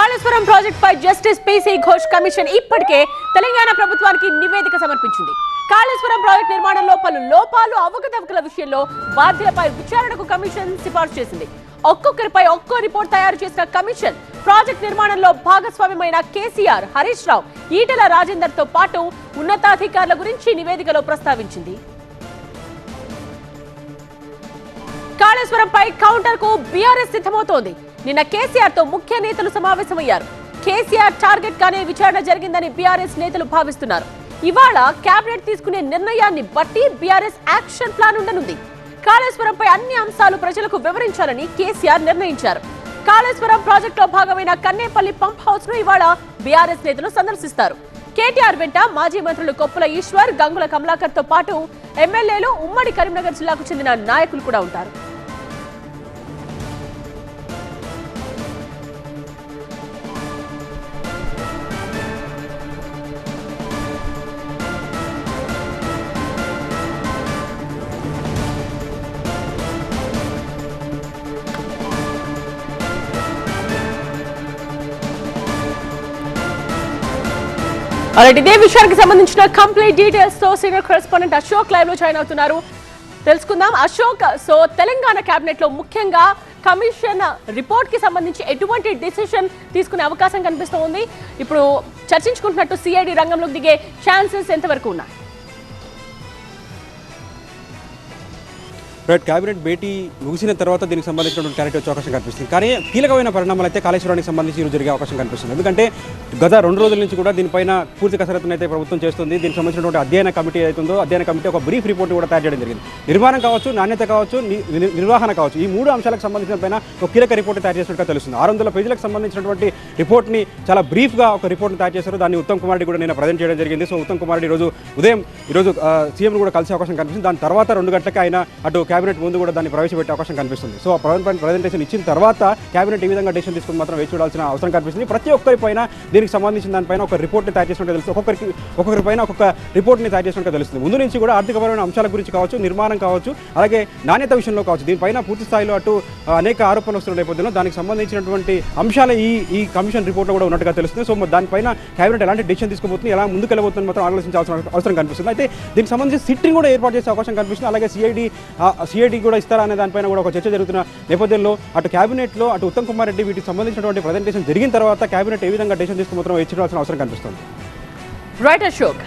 Kaleshwaram project పై justice PC Ghosh commission ఇప్పటికే తెలంగాణ ప్రభుత్వానికి నివేదిక సమర్పించింది. కాళేశ్వరం ప్రాజెక్ట్ నిర్మాణంలో పలు లోపాలు అవకతవకల విషయంలో బాధ్యులపై విచారణకు కమిషన్ సిఫార్సు చేసింది. ఒక్కొక్కరిపై ఒక్కో రిపోర్ట్ తయారు చేసిన కమిషన్ ప్రాజెక్ట్ నిర్మాణంలో భాగస్వామ్యమైన కేసీఆర్, హరీష్ రావు, ఈటెల రాజేందర్ తో పాటు ఉన్నతాధికారుల గురించి నివేదికలో ప్రస్తావించింది. కాళేశ్వరంపై కౌంటర్ కు బీఆర్ఎస్ సిద్ధమవుతోంది. నిన్న కేసీఆర్ తో ముఖ్య నేతలు సమావేశమయ్యారు. కేసీఆర్ టార్గెట్ గానే విచారణ జరిగిందని బీఆర్ఎస్ నేతలు భావిస్తున్నారు. ఇవాళ కేబినెట్ తీసుకునే నిర్ణయాన్ని బట్టి బీఆర్ఎస్ యాక్షన్ ప్లాన్ ఉండనుంది. కాళేశ్వరంపై అన్ని అంశాలు ప్రజలకు వివరించాలని కేసీఆర్ నిర్ణయించారు. కాళేశ్వరం ప్రాజెక్టులో భాగమైన కన్నేపల్లి పంప్ హౌస్ ను ఇవాళ బీఆర్ఎస్ నేతలు సందర్శిస్తారు. కేటీఆర్ వెంట మాజీ మంత్రులు కొప్పుల ఈశ్వర్, గంగుల కమలాకర్ తో పాటు ఎమ్మెల్యేలు, ఉమ్మడి కరీంనగర్ జిల్లాకు చెందిన నాయకులు కూడా ఉంటారు. ఇదే విషయానికి సంబంధించిన కంప్లీట్ డీటెయిల్స్ తో సీనియర్ కరెస్పాండెంట్ అశోక్ లైవ్ లో జాయిన్ అవుతున్నారు. తెలుసుకుందాం. అశోక్, సో తెలంగాణ కేబినెట్ లో ముఖ్యంగా కమిషన్ రిపోర్ట్ కి సంబంధించి ఎటువంటి డిసిషన్ తీసుకునే అవకాశం కనిపిస్తోంది? ఇప్పుడు చర్చించుకుంటున్నట్టు సిఐడి రంగంలోకి దిగే ఛాన్సెస్ ఎంతవరకు ఉన్నాయి? కేబినెట్ భేటీ ముగిసిన తర్వాత దీనికి సంబంధించినటువంటి క్లారిటీ వచ్చే అవకాశం కనిపిస్తుంది. కానీ కీలకమైన పరిణామాలు అయితే కాళేశ్వరానికి సంబంధించి ఈరోజు జరిగే అవకాశం కనిపిస్తుంది. ఎందుకంటే గత 2 రోజుల నుంచి కూడా దీనిపైన పూర్తి కసరత్తును అయితే ప్రభుత్వం చేస్తుంది. దీనికి సంబంధించినటువంటి అధ్యయన కమిటీ అవుతుందో అధ్యయన కమిటీ ఒక బ్రీఫ్ రిపోర్ట్ కూడా తయారు చేయడం జరిగింది. నిర్మాణం కావచ్చు, నాణ్యత కావచ్చు, నిర్వహణ కావచ్చు, ఈ 3 అంశాలకు సంబంధించిన పైన ఒక కీలక రిపోర్ట్ తయారు చేసినట్టుగా తెలుస్తుంది. 600 పేజీలకు సంబంధించినటువంటి రిపోర్ట్ని చాలా బ్రీఫ్గా ఒక రిపోర్ట్ని తయారు చేశారు. దాన్ని ఉత్తమ్ కుమార్ రెడ్డి కూడా నేను ప్రజెంట్ చేయడం జరిగింది. సో ఉత్తమ్ కుమార్ రెడ్డి ఉదయం సీఎం కూడా కలిసే అవకాశం కనిపిస్తుంది. దాని తర్వాత 2 గంటలకు ఆయన అటు కేబినెట్ ముందు కూడా దాన్ని ప్రవేశపెట్టే అవకాశం కనిపిస్తుంది. సో ఆ ప్రజెంటేషన్ ఇచ్చిన తర్వాత కేబినెట్ ఈ విధంగా డెసిషన్ తీసుకుని మాత్రం వేచి చూడాల్సిన అవసరం కనిపిస్తుంది. ప్రతి ఒక్కరిపైన దీనికి సంబంధించిన దానిపైన ఒక రిపోర్ట్ని తయారు చేసినట్టు తెలుస్తుంది. ఒక్కొక్కరిపైన ఒక్కొక్క రిపోర్ట్ని తయారు చేసినట్టు తెలుస్తుంది. ముందు నుంచి కూడా ఆర్థికపరమైన అంశాల గురించి కావచ్చు, నిర్మాణం కావచ్చు, అలాగే నాణ్యత విషయంలో కావచ్చు, దీనిపైన పూర్తి స్థాయిలో అటు అనేక ఆరోపణలు వస్తున్న నేపథ్యంలో దానికి సంబంధించినటువంటి అంశాలు ఈ కమిషన్ రిపోర్ట్లో కూడా ఉన్నట్టుగా తెలుస్తుంది. సో దానిపైన కేబినెట్ ఎలాంటి డెసిషన్ తీసుకోబోతుంది, ఎలా ముందుకెళ్ళబోతుంది మాత్రం ఆలోచించాల్సిన అవసరం కనిపిస్తుంది. అయితే దీనికి సంబంధించి సిట్టింగ్ కూడా ఏర్పాటు చేసే అవకాశం కనిపిస్తుంది. అలాగే సిఐడి కూడా ఇస్తారా అనే దానిపైన కూడా ఒక చర్చ జరుగుతున్న నేపథ్యంలో అటు కేబినెట్లో అటు ఉత్తమ్ కుమార్ రెడ్డి వీటికి సంబంధించినటువంటి ప్రజెంటేషన్ జరిగిన తర్వాత కేబినెట్ ఏ విధంగా డెసిషన్ తీసుకుని మాత్రం వేచి చూడాల్సిన అవసరం కనిపిస్తుంది. రైట్ అశోక్.